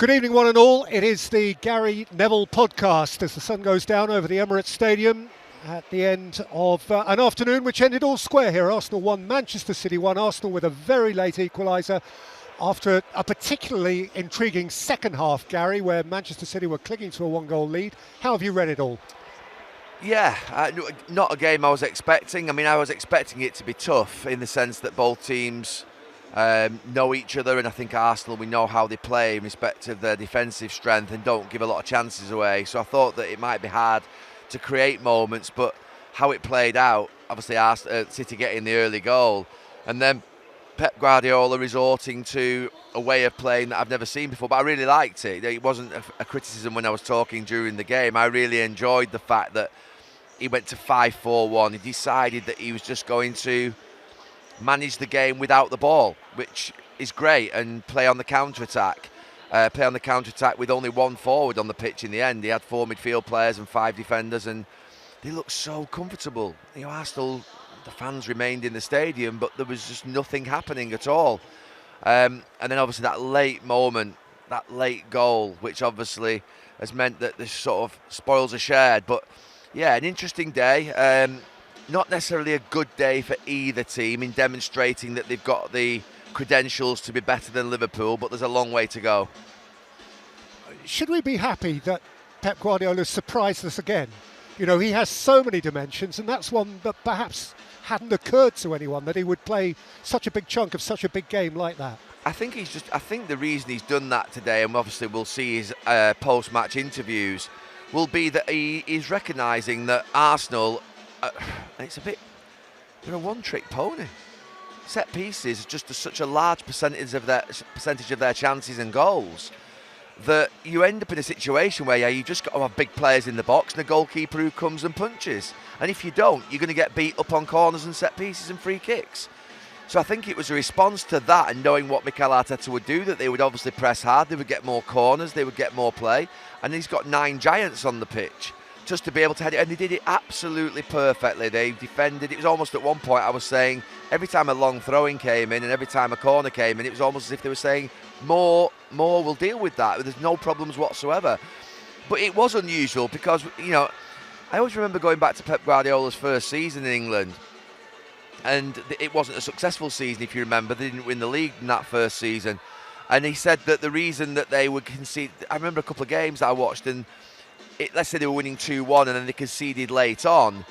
Good evening, one and all. It is the Gary Neville podcast as the sun goes down over the Emirates Stadium at the end of an afternoon which ended all square here. Arsenal won, Manchester City won. Arsenal with a very late equaliser after a particularly intriguing second half, Gary, where Manchester City were clinging to a one-goal lead. How have you read it all? Yeah, not a game I was expecting. I mean, I was expecting it to be tough in the sense that both teams know each other, and I think Arsenal, we know how they play in respect of their defensive strength and don't give a lot of chances away. So I thought that it might be hard to create moments, but how it played out, obviously City getting the early goal, and then Pep Guardiola resorting to a way of playing that I've never seen before, but I really liked it. It wasn't a criticism when I was talking during the game. I really enjoyed the fact that he went to 5-4-1. He decided that he was just going to manage the game without the ball, which is great, and play on the counter-attack. With only one forward on the pitch in the end. He had 4 midfield players and 5 defenders, and they looked so comfortable. You know, Arsenal, the fans remained in the stadium, but there was just nothing happening at all. And then obviously that late moment, that late goal, which obviously has meant that the sort of spoils are shared. But yeah, an interesting day. Not necessarily a good day for either team in demonstrating that they've got the credentials to be better than Liverpool, but there's a long way to go. Should we be happy that Pep Guardiola surprised us again? You know, he has so many dimensions, and that's one that perhaps hadn't occurred to anyone, that he would play such a big chunk of such a big game like that. I think the reason he's done that today, and obviously we'll see his post-match interviews, will be that he is recognising that Arsenal, they're a one-trick pony. Set pieces just such a large percentage of their chances and goals that you end up in a situation where you just got to have big players in the box and a goalkeeper who comes and punches. And if you don't, you're going to get beat up on corners and set pieces and free kicks. So I think it was a response to that, and knowing what Mikel Arteta would do, that they would obviously press hard, they would get more corners, they would get more play, and he's got 9 giants on the pitch just to be able to head it, and they did it absolutely perfectly. They defended. It was almost at one point I was saying, every time a long throw-in came in and every time a corner came in, it was almost as if they were saying, more, we'll deal with that. There's no problems whatsoever. But it was unusual because, you know, I always remember going back to Pep Guardiola's first season in England, and it wasn't a successful season, if you remember. They didn't win the league in that first season. And he said that the reason that they would concede, I remember a couple of games that I watched, and let's say they were winning 2-1 and then they conceded late on.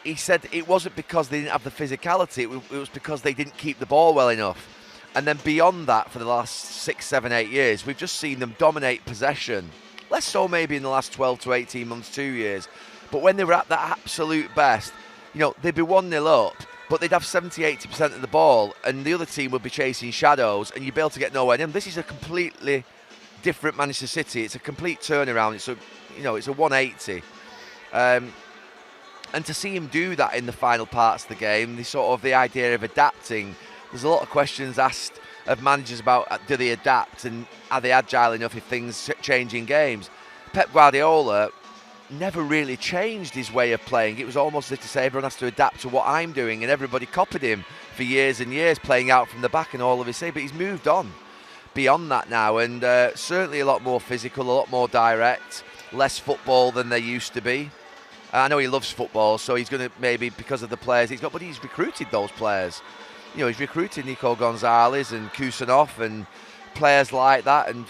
He said it wasn't because they didn't have the physicality, it was because they didn't keep the ball well enough. And then beyond that, for the last 6, 7, 8 years, we've just seen them dominate possession. Less so maybe in the last 12 to 18 months, 2 years. But when they were at that absolute best, you know, they'd be 1-0 up, but they'd have 70-80% of the ball, and the other team would be chasing shadows, and you'd be able to get nowhere near them. This is a completely different Manchester City. It's a complete turnaround. It's a 180. And to see him do that in the final parts of the game, the idea of adapting, there's a lot of questions asked of managers about do they adapt and are they agile enough if things change in games. Pep Guardiola never really changed his way of playing. It was almost as if to say everyone has to adapt to what I'm doing, and everybody copied him for years and years, playing out from the back and all of his say. But he's moved on beyond that now, and certainly a lot more physical, a lot more direct, less football than there used to be. I know he loves football, so he's going to maybe, because of the players he's got, but he's recruited those players. You know, he's recruited Nico Gonzalez and Kusanov and players like that, and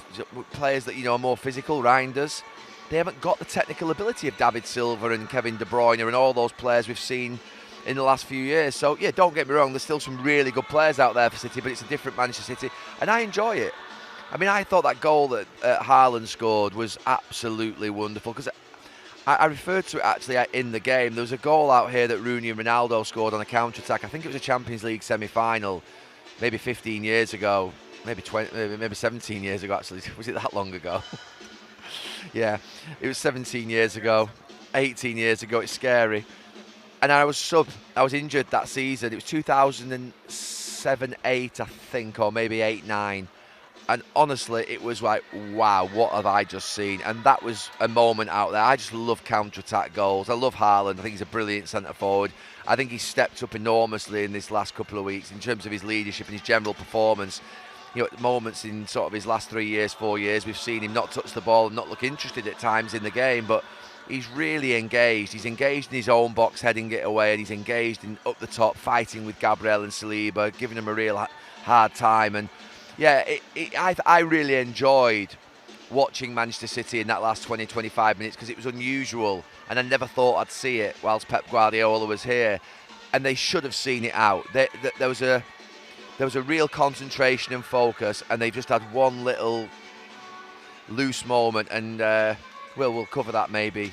players that, you know, are more physical, Reinders. They haven't got the technical ability of David Silva and Kevin De Bruyne and all those players we've seen in the last few years. So, yeah, don't get me wrong, there's still some really good players out there for City, but it's a different Manchester City, and I enjoy it. I mean, I thought that goal that Haaland scored was absolutely wonderful, because I referred to it actually in the game. There was a goal out here that Rooney and Ronaldo scored on a counter-attack. I think it was a Champions League semi-final, maybe 15 years ago, maybe 17 years ago actually. Was it that long ago? Yeah, it was 17 years ago, 18 years ago. It's scary. And I was injured that season. It was 2007-8, I think, or maybe 8-9. And honestly, it was like, wow, what have I just seen? And that was a moment out there. I just love counter-attack goals. I love Haaland. I think he's a brilliant centre-forward. I think he's stepped up enormously in this last couple of weeks in terms of his leadership and his general performance. at moments in sort of his last 3 years, 4 years, we've seen him not touch the ball and not look interested at times in the game, but he's really engaged. He's engaged in his own box, heading it away, and he's engaged in up the top, fighting with Gabriel and Saliba, giving him a real hard time. And yeah, I really enjoyed watching Manchester City in that last 20-25 minutes because it was unusual, and I never thought I'd see it whilst Pep Guardiola was here. And they should have seen it out. There was a real concentration and focus, and they've just had one little loose moment, and we'll cover that maybe.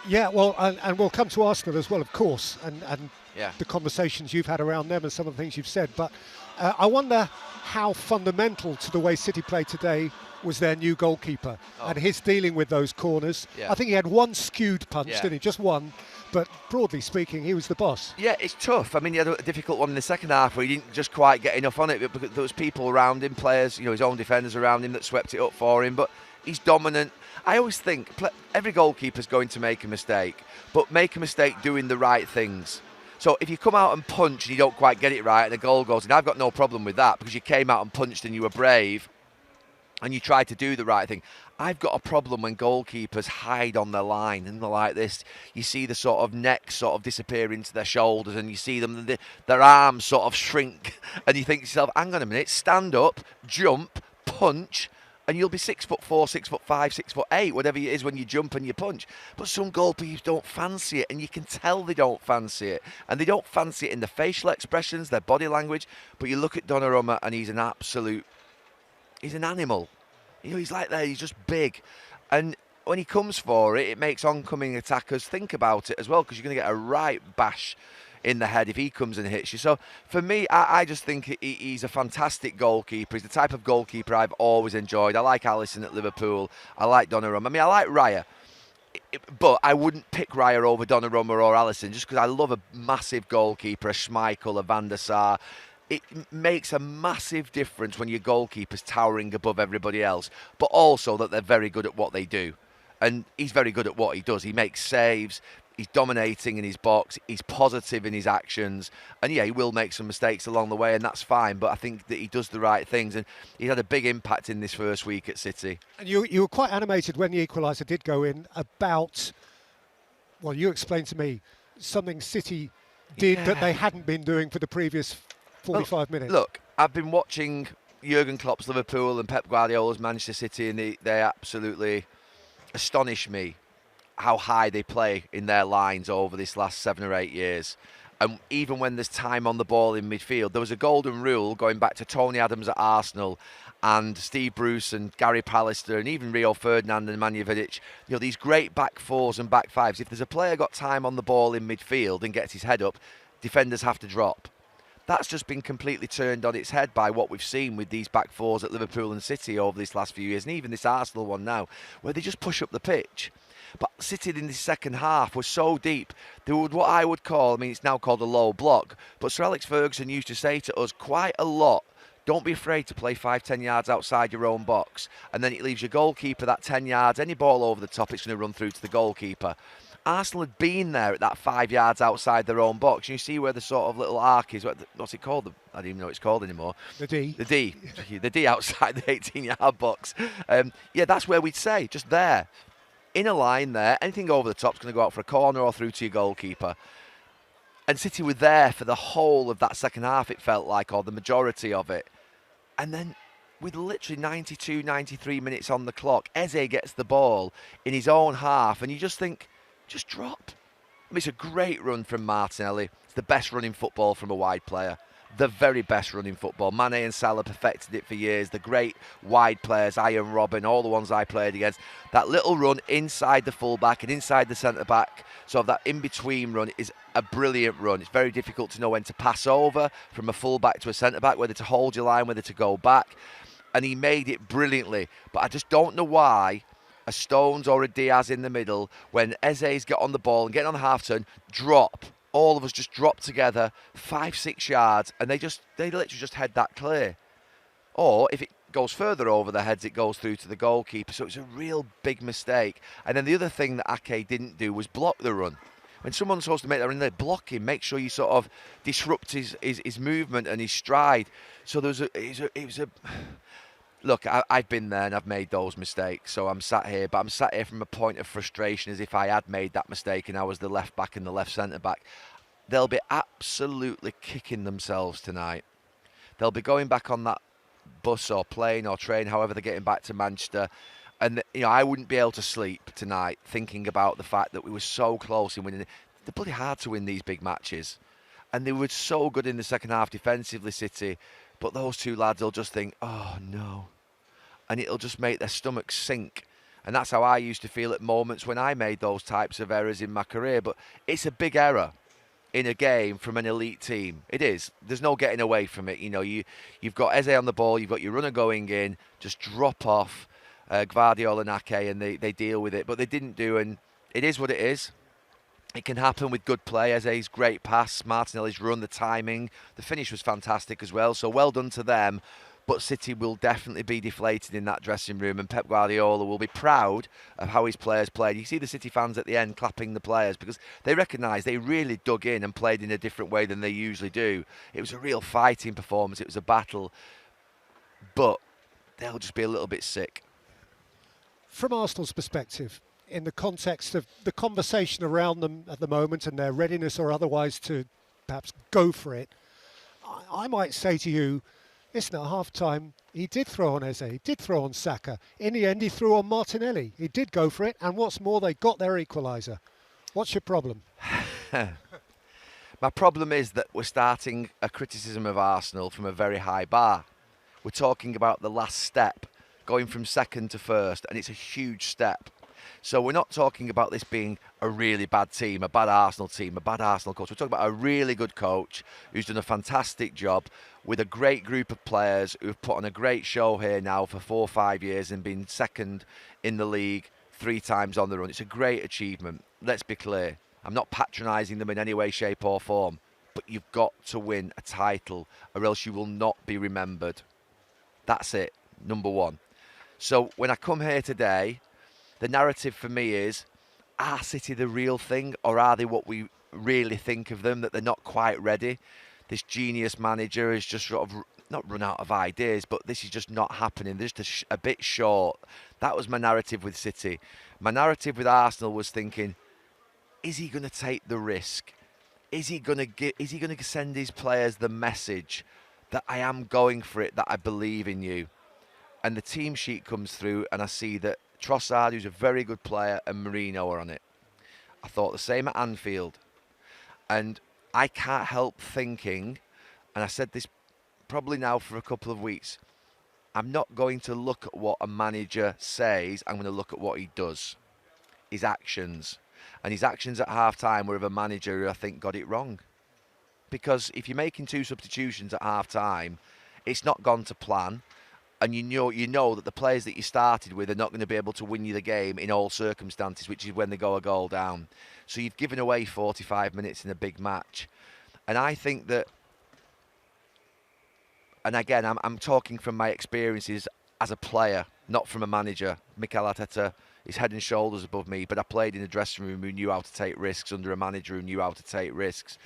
Yeah, well, and we'll come to Arsenal as well, of course, and yeah. the conversations you've had around them and some of the things you've said. But I wonder how fundamental to the way City played today was their new goalkeeper and his dealing with those corners. Yeah. I think he had one skewed punch, didn't he? Just one. But broadly speaking, he was the boss. Yeah, it's tough. I mean, he had a difficult one in the second half where he didn't just quite get enough on it, because there was people around him, players, his own defenders around him that swept it up for him. But he's dominant. I always think every goalkeeper's going to make a mistake, but make a mistake doing the right things. So if you come out and punch and you don't quite get it right and the goal goes in, I've got no problem with that because you came out and punched and you were brave and you tried to do the right thing. I've got a problem when goalkeepers hide on their line and they're like this. You see the sort of neck sort of disappear into their shoulders, and you see them, their arms sort of shrink, and you think to yourself, hang on a minute, stand up, jump, punch, and you'll be 6'4", 6'5", 6'8", whatever it is when you jump and you punch. But some goalkeepers don't fancy it, and you can tell they don't fancy it. And they don't fancy it in their facial expressions, their body language. But you look at Donnarumma, and he's an animal. He's like that, he's just big. And when he comes for it, it makes oncoming attackers think about it as well, because you're going to get a right bash in the head if he comes and hits you. So for me, I just think he's a fantastic goalkeeper. He's the type of goalkeeper I've always enjoyed. I like Alisson at Liverpool. I like Donnarumma. I mean, I like Raya. But I wouldn't pick Raya over Donnarumma or Alisson just because I love a massive goalkeeper, a Schmeichel, a Van der Sar. It makes a massive difference when your goalkeeper's towering above everybody else, but also that they're very good at what they do. And he's very good at what he does. He makes saves, he's dominating in his box, he's positive in his actions, and yeah, he will make some mistakes along the way, and that's fine, but I think that he does the right things, and he had a big impact in this first week at City. And you were quite animated when the equaliser did go in about, well, you explained to me something City did that they hadn't been doing for the previous 45 minutes. Look, I've been watching Jurgen Klopp's Liverpool and Pep Guardiola's Manchester City, and they absolutely astonish me how high they play in their lines over this last 7 or 8 years. And even when there's time on the ball in midfield, there was a golden rule going back to Tony Adams at Arsenal and Steve Bruce and Gary Pallister and even Rio Ferdinand and Nemanja Vidic, these great back fours and back fives. If there's a player got time on the ball in midfield and gets his head up, defenders have to drop. That's just been completely turned on its head by what we've seen with these back fours at Liverpool and City over this last few years, and even this Arsenal one now, where they just push up the pitch. But City in the second half was so deep, they would what I would call, it's now called a low block, but Sir Alex Ferguson used to say to us quite a lot, don't be afraid to play 5-10 yards outside your own box, and then it leaves your goalkeeper that 10 yards, any ball over the top, it's going to run through to the goalkeeper. Arsenal had been there at that 5 yards outside their own box. You see where the sort of little arc is. What's it called? I don't even know what it's called anymore. The D. The D. The D outside the 18-yard box. Yeah, that's where we'd say, just there. In a line there. Anything over the top is going to go out for a corner or through to your goalkeeper. And City were there for the whole of that second half, it felt like, or the majority of it. And then with literally 92, 93 minutes on the clock, Eze gets the ball in his own half, and you just think, just drop. It's a great run from Martinelli. It's the best run in football from a wide player. The very best run in football. Mane and Salah perfected it for years. The great wide players, Ian Robin, all the ones I played against. That little run inside the fullback and inside the centre-back, so that in-between run is a brilliant run. It's very difficult to know when to pass over from a fullback to a centre-back, whether to hold your line, whether to go back. And he made it brilliantly. But I just don't know why a Stones or a Diaz in the middle, when Eze's get on the ball and get on the half turn, drop. All of us just drop together 5-6 yards, and they literally just head that clear. Or if it goes further over their heads, it goes through to the goalkeeper. So it's a real big mistake. And then the other thing that Ake didn't do was block the run. When someone's supposed to make that run, they're blocking. Make sure you sort of disrupt his movement and his stride. So it was a look, I've been there and I've made those mistakes. So I'm sat here, but I'm sat here from a point of frustration as if I had made that mistake and I was the left back and the left centre back. They'll be absolutely kicking themselves tonight. They'll be going back on that bus or plane or train, however they're getting back to Manchester. And, I wouldn't be able to sleep tonight thinking about the fact that we were so close in winning. They're bloody hard to win these big matches. And they were so good in the second half defensively, City. But those two lads will just think, oh, no. And it'll just make their stomachs sink. And that's how I used to feel at moments when I made those types of errors in my career. But it's a big error in a game from an elite team. It is. There's no getting away from it. You've got Eze on the ball, you've got your runner going in, just drop off Guardiola and Ake, and they deal with it. But they didn't do, and it is what it is. It can happen with good play. Eze's great pass, Martinelli's run, the timing. The finish was fantastic as well, so well done to them. But City will definitely be deflated in that dressing room, and Pep Guardiola will be proud of how his players played. You see the City fans at the end clapping the players because they recognise they really dug in and played in a different way than they usually do. It was a real fighting performance. It was a battle. But they'll just be a little bit sick. From Arsenal's perspective, in the context of the conversation around them at the moment and their readiness or otherwise to perhaps go for it, I might say to you, listen, at half-time, he did throw on Eze, he did throw on Saka. In the end, he threw on Martinelli. He did go for it, and what's more, they got their equaliser. What's your problem? My problem is that we're starting a criticism of Arsenal from a very high bar. We're talking about the last step, going from second to first, and it's a huge step. So we're not talking about this being a really bad team, a bad Arsenal team, a bad Arsenal coach. We're talking about a really good coach who's done a fantastic job with a great group of players who've put on a great show here now for 4 or 5 years and been second in the league 3 times on the run. It's a great achievement. Let's be clear. I'm not patronising them in any way, shape or form, but you've got to win a title or else you will not be remembered. That's it, number one. So when I come here today, the narrative for me is, are City the real thing, or are they what we really think of them, that they're not quite ready? This genius manager has just sort of not run out of ideas, but this is just not happening. They're just a bit short. That was my narrative with City. My narrative with Arsenal was thinking, is he going to take the risk? Is he going to send his players the message that I am going for it, that I believe in you? And the team sheet comes through, and I see that Trossard, who's a very good player, and Mourinho are on it. I thought the same at Anfield. And I can't help thinking, and I said this probably now for a couple of weeks, I'm not going to look at what a manager says, I'm going to look at what he does. His actions. And his actions at half-time were of a manager who I think got it wrong. Because if you're making 2 substitutions at half-time, it's not gone to plan. And you know that the players that you started with are not going to be able to win you the game in all circumstances, which is when they go a goal down. So you've given away 45 minutes in a big match. And I think that, and again, I'm talking from my experiences as a player, not from a manager. Mikel Arteta is head and shoulders above me, but I played in a dressing room who knew how to take risks under a manager who knew how to take risks.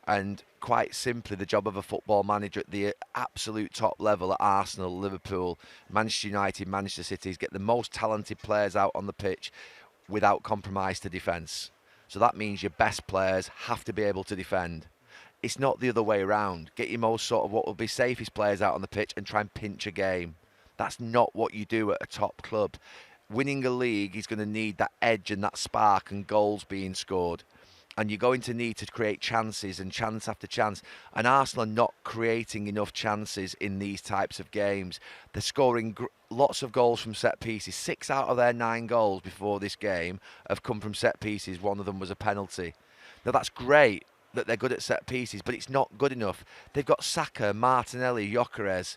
And quite simply, the job of a football manager at the absolute top level at Arsenal, Liverpool, Manchester United, Manchester City is get the most talented players out on the pitch without compromise to defence. So that means your best players have to be able to defend. It's not the other way around. Get your most sort of what will be safest players out on the pitch and try and pinch a game. That's not what you do at a top club. Winning a league is going to need that edge and that spark and goals being scored. And you're going to need to create chances and chance after chance. And Arsenal are not creating enough chances in these types of games. They're scoring lots of goals from set pieces. 6 out of their 9 goals before this game have come from set pieces. One of them was a penalty. Now that's great that they're good at set pieces, but it's not good enough. They've got Saka, Martinelli, Gyökeres,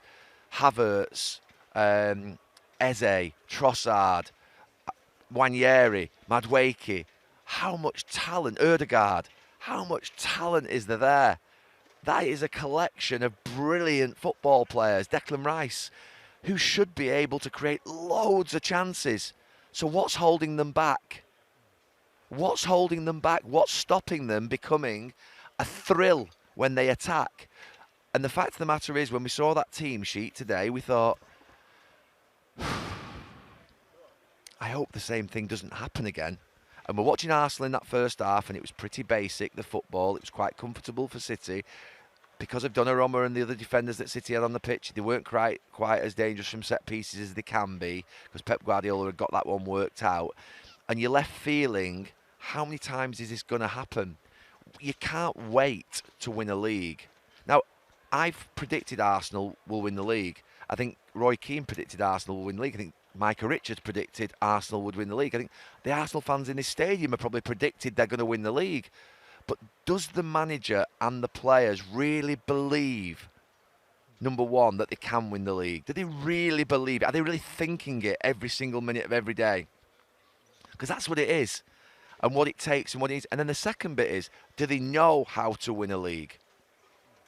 Havertz, Eze, Trossard, Nwaneri, Madueke. How much talent, Ødegaard, how much talent is there? That is a collection of brilliant football players. Declan Rice, who should be able to create loads of chances. So what's holding them back? What's holding them back? What's stopping them becoming a thrill when they attack? And the fact of the matter is, when we saw that team sheet today, we thought, I hope the same thing doesn't happen again. And we're watching Arsenal in that first half, and it was pretty basic, the football. It was quite comfortable for City. Because of Donnarumma and the other defenders that City had on the pitch, they weren't quite as dangerous from set pieces as they can be, because Pep Guardiola had got that one worked out. And you're left feeling, how many times is this going to happen? You can't wait to win a league. Now, I've predicted Arsenal will win the league. I think Roy Keane predicted Arsenal will win the league. I think Micah Richards predicted Arsenal would win the league. I think the Arsenal fans in this stadium have probably predicted they're going to win the league. But does the manager and the players really believe, number one, that they can win the league? Do they really believe it? Are they really thinking it every single minute of every day? Because that's what it is, and what it takes and what it is. And then the second bit is, do they know how to win a league?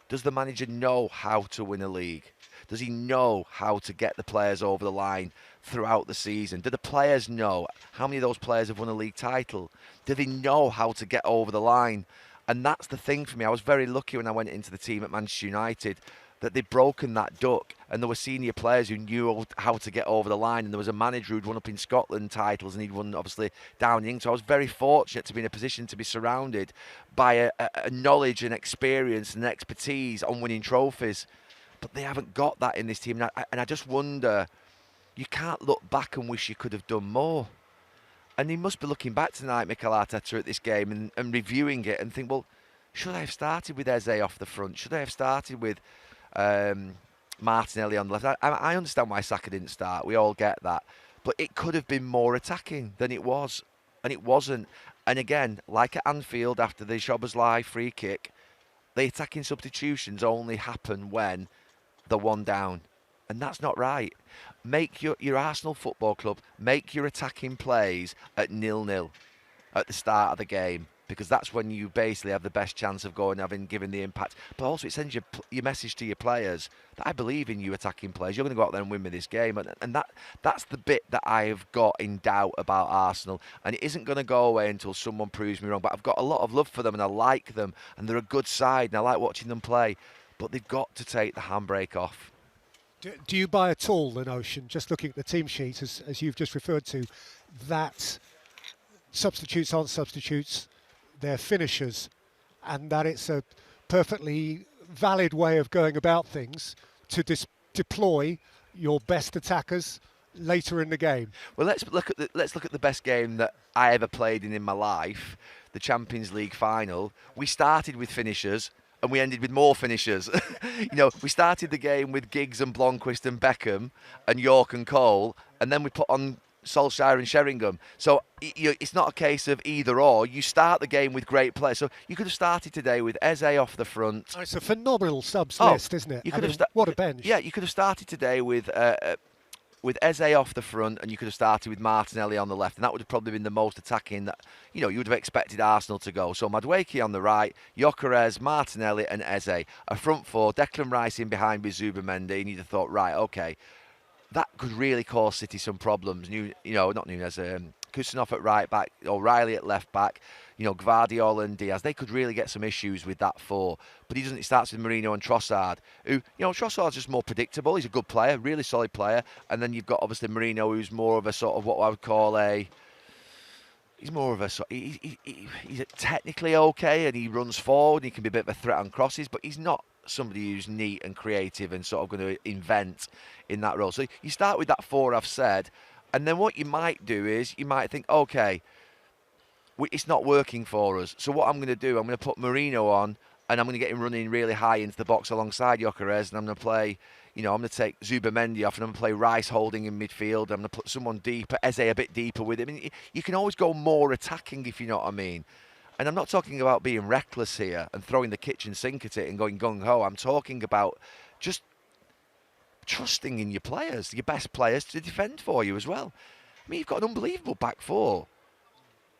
Does the manager know how to win a league? Does he know how to get the players over the line throughout the season? Do the players know how many of those players have won a league title? Do they know how to get over the line? And that's the thing for me. I was very lucky when I went into the team at Manchester United that they'd broken that duck, and there were senior players who knew how to get over the line, and there was a manager who'd won up in Scotland titles, and he'd won obviously down in England. So I was very fortunate to be in a position to be surrounded by a knowledge and experience and expertise on winning trophies. But they haven't got that in this team, and I just wonder, you can't look back and wish you could have done more. And he must be looking back tonight, Mikel Arteta, at this game and reviewing it and think, well, should I have started with Eze off the front? Should I have started with Martinelli on the left? I understand why Saka didn't start. We all get that. But it could have been more attacking than it was. And it wasn't. And again, like at Anfield after the Szoboszlai free kick, the attacking substitutions only happen when they're one down. And that's not right. Make your Arsenal Football Club, make your attacking plays at 0-0 at the start of the game, because that's when you basically have the best chance of given the impact. But also it sends your message to your players that I believe in you attacking players. You're going to go out there and win me this game. And that's the bit that I've got in doubt about Arsenal. And it isn't going to go away until someone proves me wrong. But I've got a lot of love for them, and I like them, and they're a good side, and I like watching them play. But they've got to take the handbrake off. Do you buy at all the notion, just looking at the team sheet, as you've just referred to, that substitutes aren't substitutes, they're finishers, and that it's a perfectly valid way of going about things to deploy your best attackers later in the game? Well, let's look at the best game that I ever played in my life, the Champions League final. We started with finishers, and we ended with more finishers. We started the game with Giggs and Blomqvist and Beckham and York and Cole, and then we put on Solskjaer and Sheringham. So it's not a case of either or. You start the game with great players. So you could have started today with Eze off the front. It's a phenomenal subs list, isn't it? What a bench. Yeah, you could have started today with Eze off the front, and you could have started with Martinelli on the left, and that would have probably been the most attacking that you would have expected Arsenal to go. So Madueke on the right, Gyökeres, Martinelli and Eze. A front four, Declan Rice in behind with Zubimendi, and you'd have thought, right, okay, that could really cause City some problems. Not Nunes, Kusanov at right back, O'Reilly at left back, Gvardiol and Diaz. They could really get some issues with that four. But he doesn't. He starts with Mourinho and Trossard, who, Trossard's just more predictable. He's a good player, really solid player. And then you've got obviously Mourinho, who's more of a sort of what I would call he's more of a he's technically okay, and he runs forward. And he can be a bit of a threat on crosses, but he's not somebody who's neat and creative and sort of going to invent in that role. So you start with that four I've said, and then what you might do is you might think, okay, it's not working for us. So what I'm going to do, I'm going to put Mourinho on, and I'm going to get him running really high into the box alongside Gyökeres, and I'm going to play, I'm going to take Zubimendi off, and I'm going to play Rice holding in midfield. I'm going to put someone deeper, Eze a bit deeper with him. You can always go more attacking, if you know what I mean. And I'm not talking about being reckless here and throwing the kitchen sink at it and going gung-ho. I'm talking about just trusting in your players, your best players, to defend for you as well. I mean, you've got an unbelievable back four.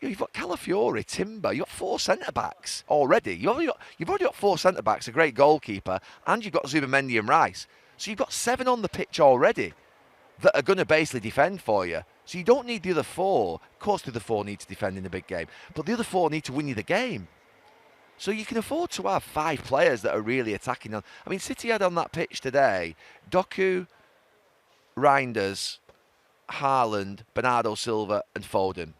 You've got Calafiori, Timber. You've got four centre-backs already. You've already got four centre-backs, a great goalkeeper, and you've got Zubimendi and Rice. So you've got 7 on the pitch already that are going to basically defend for you. So you don't need the other 4. Of course, the other 4 need to defend in the big game, but the other 4 need to win you the game. So you can afford to have 5 players that are really attacking. I mean, City had on that pitch today Doku, Reinders, Haaland, Bernardo Silva and Foden.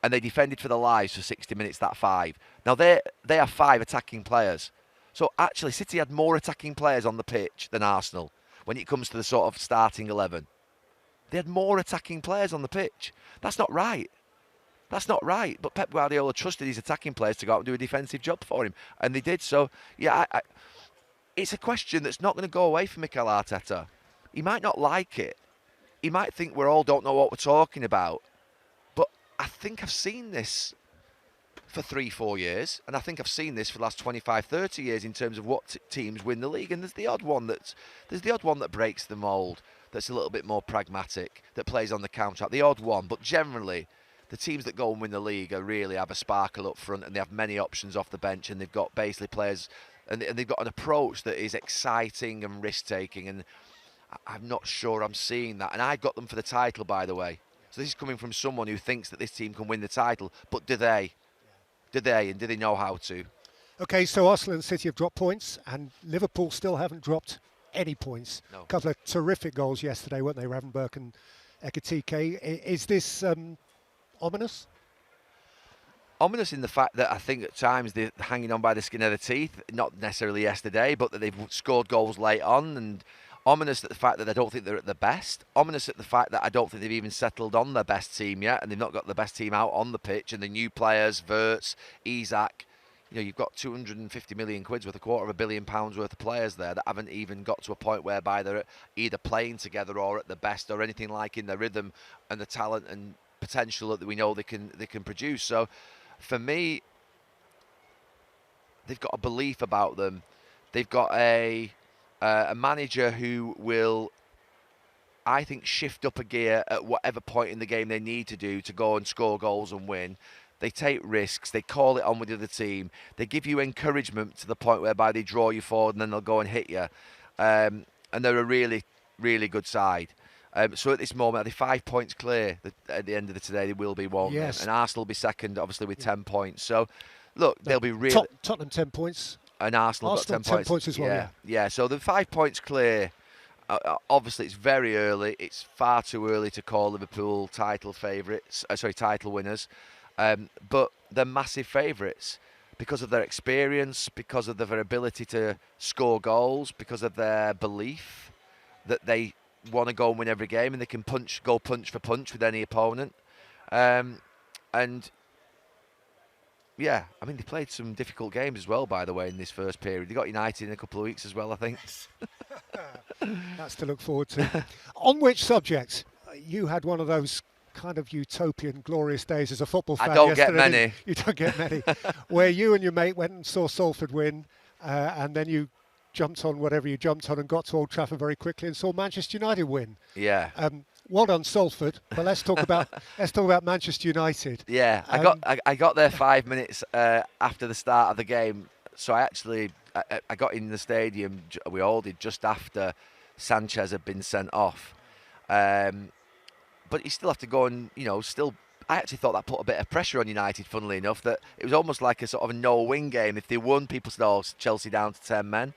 And they defended for their lives for 60 minutes, that 5. Now, they are 5 attacking players. So, actually, City had more attacking players on the pitch than Arsenal when it comes to the sort of starting 11. They had more attacking players on the pitch. That's not right. That's not right. But Pep Guardiola trusted his attacking players to go out and do a defensive job for him. And they did. So, yeah, it's a question that's not going to go away for Mikel Arteta. He might not like it. He might think we all don't know what we're talking about. But I think I've seen this for 3-4 years, and I think I've seen this for the last 25-30 years in terms of what teams win the league. And there's the odd one that breaks the mould, that's a little bit more pragmatic, that plays on the counter. The odd one, but generally, the teams that go and win the league really have a sparkle up front, and they have many options off the bench, and they've got basically players, and they've got an approach that is exciting and risk-taking. And I'm not sure I'm seeing that. And I got them for the title, by the way. So this is coming from someone who thinks that this team can win the title. But do they? Do they? And do they know how to? OK, so Arsenal and City have dropped points, and Liverpool still haven't dropped any points. No. A couple of terrific goals yesterday, weren't they? Ravenberg and Ekitike. Is this ominous? Ominous in the fact that I think at times they're hanging on by the skin of their teeth. Not necessarily yesterday, but that they've scored goals late on. And ominous at the fact that I don't think they're at their best. Ominous at the fact that I don't think they've even settled on their best team yet, and they've not got the best team out on the pitch. And the new players, Wirtz, Isak, you've got 250 million quid's worth, £250 million worth of players there that haven't even got to a point whereby they're either playing together or at the best or anything like in their rhythm and the talent and potential that we know they can produce. So for me, they've got a belief about them. They've got a manager who will, I think, shift up a gear at whatever point in the game they need to do to go and score goals and win. They take risks. They call it on with the other team. They give you encouragement to the point whereby they draw you forward and then they'll go and hit you. And they're a really, really good side. So at this moment, they're 5 points clear. At the end of today, they will be, won't Yes. they? And Arsenal will be second, obviously, with 10 points. So, look, they'll be really... Tottenham 10 points. And Arsenal got 10 points. 10 points as well, yeah. So the 5 points clear. Obviously, it's very early. It's far too early to call Liverpool title favourites. Title winners. But they're massive favourites because of their experience, because of their ability to score goals, because of their belief that they want to go and win every game and they can go punch for punch with any opponent. And yeah, I mean, they played some difficult games as well, by the way, in this first period. They got United in a couple of weeks as well, I think. That's to look forward to. On which subject? You had one of those kind of utopian, glorious days as a football fan. I don't yesterday. get many. You don't get many. Where you and your mate went and saw Salford win, and then you jumped on whatever you jumped on and got to Old Trafford very quickly and saw Manchester United win. Yeah. Well done, Salford. But let's talk about Manchester United. Yeah, I got there 5 minutes after the start of the game. So I got in the stadium. We all did just after Sanchez had been sent off. But you still have to go and I actually thought that put a bit of pressure on United. Funnily enough, that it was almost like a sort of a no-win game. If they won, people said, "Oh, Chelsea down to 10 men."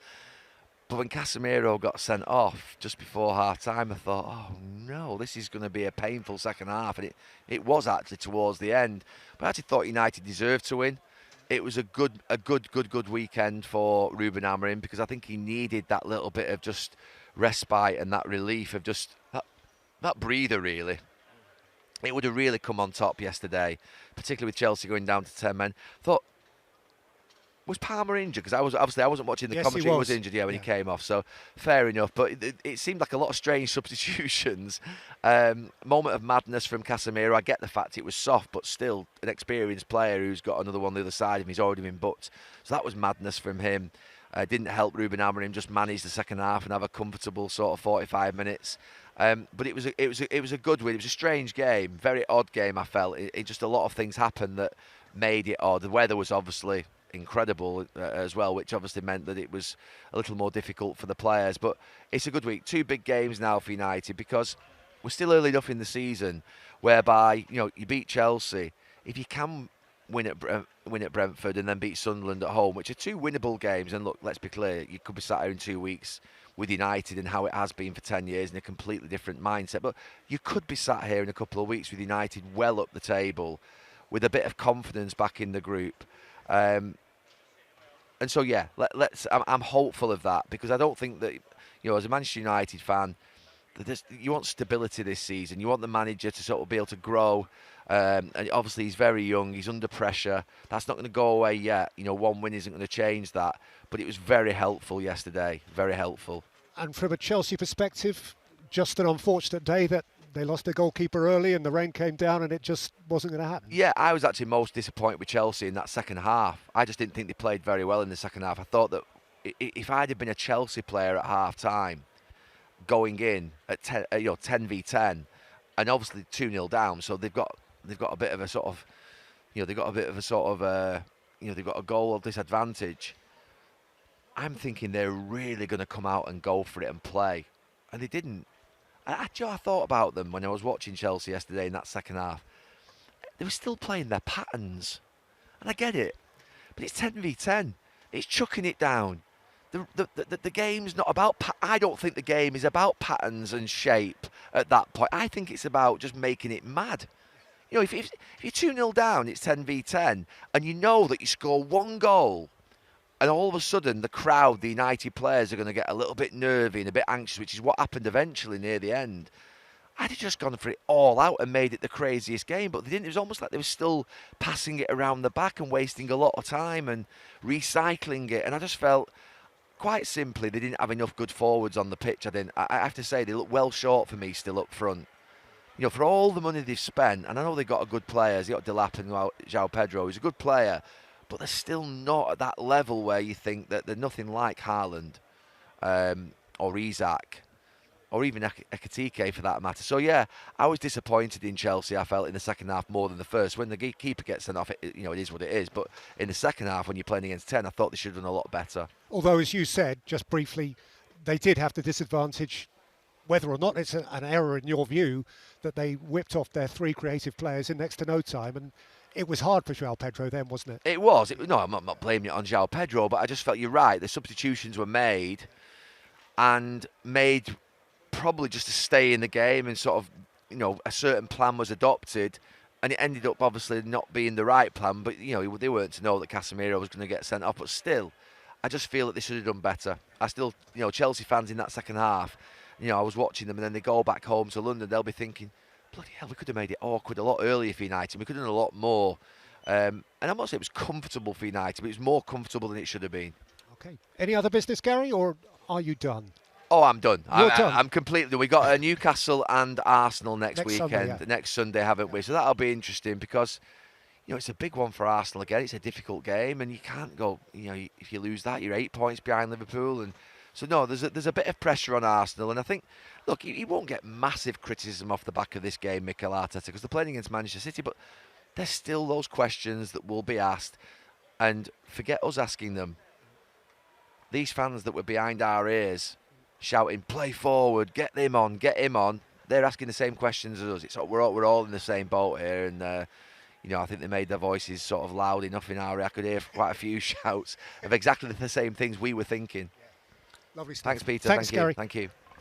But when Casemiro got sent off just before half-time, I thought, oh no, this is going to be a painful second half. And it was actually towards the end. But I actually thought United deserved to win. It was a good weekend for Ruben Amorim because I think he needed that little bit of just respite and that relief of just that breather, really. It would have really come on top yesterday, particularly with Chelsea going down to 10 men. Thought, was Palmer injured? Because I wasn't watching the commentary. He was injured, when he came off. So fair enough. But it seemed like a lot of strange substitutions. Moment of madness from Casemiro. I get the fact it was soft, but still an experienced player who's got another one on the other side of him. He's already been booked. So that was madness from him. Didn't help Ruben Amorim just manage the second half and have a comfortable sort of 45 minutes. But it was a good win. It was a strange game, very odd game. I felt it just a lot of things happened that made it odd. The weather was obviously incredible as well, which obviously meant that it was a little more difficult for the players. But it's a good week. 2 big games now for United because we're still early enough in the season whereby you beat Chelsea. If you can win at Brentford and then beat Sunderland at home, which are 2 winnable games, and look, let's be clear, you could be sat here in 2 weeks with United and how it has been for 10 years in a completely different mindset, but you could be sat here in a couple of weeks with United well up the table with a bit of confidence back in the group. And so, yeah, I'm hopeful of that, because I don't think that, as a Manchester United fan, you want stability this season. You want the manager to sort of be able to grow. And obviously, he's very young. He's under pressure. That's not going to go away yet. 1 win isn't going to change that. But it was very helpful yesterday. Very helpful. And from a Chelsea perspective, just an unfortunate day that they lost their goalkeeper early and the rain came down and it just wasn't going to happen. Yeah, I was actually most disappointed with Chelsea in that second half. I just didn't think they played very well in the second half. I thought that if I'd have been a Chelsea player at half-time, going in at 10 v 10, and obviously 2-0 down, so they've got a bit of a sort of, they've got a goal disadvantage. I'm thinking they're really going to come out and go for it and play, and they didn't. And I thought about them when I was watching Chelsea yesterday in that second half. They were still playing their patterns, and I get it, but it's 10 v 10. It's chucking it down. The game's not about... I don't think the game is about patterns and shape at that point. I think it's about just making it mad. If you're 2-0 down, it's 10 v 10, and you know that you score 1 goal, and all of a sudden the crowd, the United players, are going to get a little bit nervy and a bit anxious, which is what happened eventually near the end. I'd have just gone for it all out and made it the craziest game, but they didn't. It was almost like they were still passing it around the back and wasting a lot of time and recycling it, and I just felt... Quite simply, they didn't have enough good forwards on the pitch. I have to say, they look well short for me still up front. For all the money they've spent, and I know they've got good players. They've got Delap and João Pedro, who's a good player, but they're still not at that level where you think that they're nothing like Haaland or Isak or even Ekitike for that matter. So, yeah, I was disappointed in Chelsea, I felt, in the second half more than the first. When the keeper gets sent off, it is what it is. But in the second half, when you're playing against 10, I thought they should have done a lot better. Although, as you said, just briefly, they did have the disadvantage, whether or not it's an error in your view, that they whipped off their 3 creative players in next to no time. And it was hard for João Pedro then, wasn't it? It was. No, I'm not blaming it on João Pedro, but I just felt you're right. The substitutions were made probably just to stay in the game, and sort of, a certain plan was adopted, and it ended up obviously not being the right plan. But they weren't to know that Casemiro was going to get sent off. But still, I just feel that they should have done better. I still, Chelsea fans in that second half, I was watching them, and then they go back home to London. They'll be thinking, bloody hell, we could have made it awkward a lot earlier for United. We could have done a lot more. And I'm not saying it was comfortable for United, but it was more comfortable than it should have been. Okay. Any other business, Gary, or are you done? Oh, I'm done. You're done. I'm completely... We got Newcastle and Arsenal next weekend. Sunday, yeah. Next Sunday, haven't we? So that'll be interesting, because, it's a big one for Arsenal again. It's a difficult game, and you can't go... if you lose that, you're 8 points behind Liverpool. And so, no, there's a bit of pressure on Arsenal. And I think, look, he won't get massive criticism off the back of this game, Mikel Arteta, because they're playing against Manchester City. But there's still those questions that will be asked. And forget us asking them. These fans that were behind our ears... shouting, play forward, get him on. They're asking the same questions as us. We're all in the same boat here, and I think they made their voices sort of loud enough in our ear. I could hear quite a few shouts of exactly the same things we were thinking. Lovely stuff. Thanks, Peter. Thanks, Thank Gary. you. Thank you.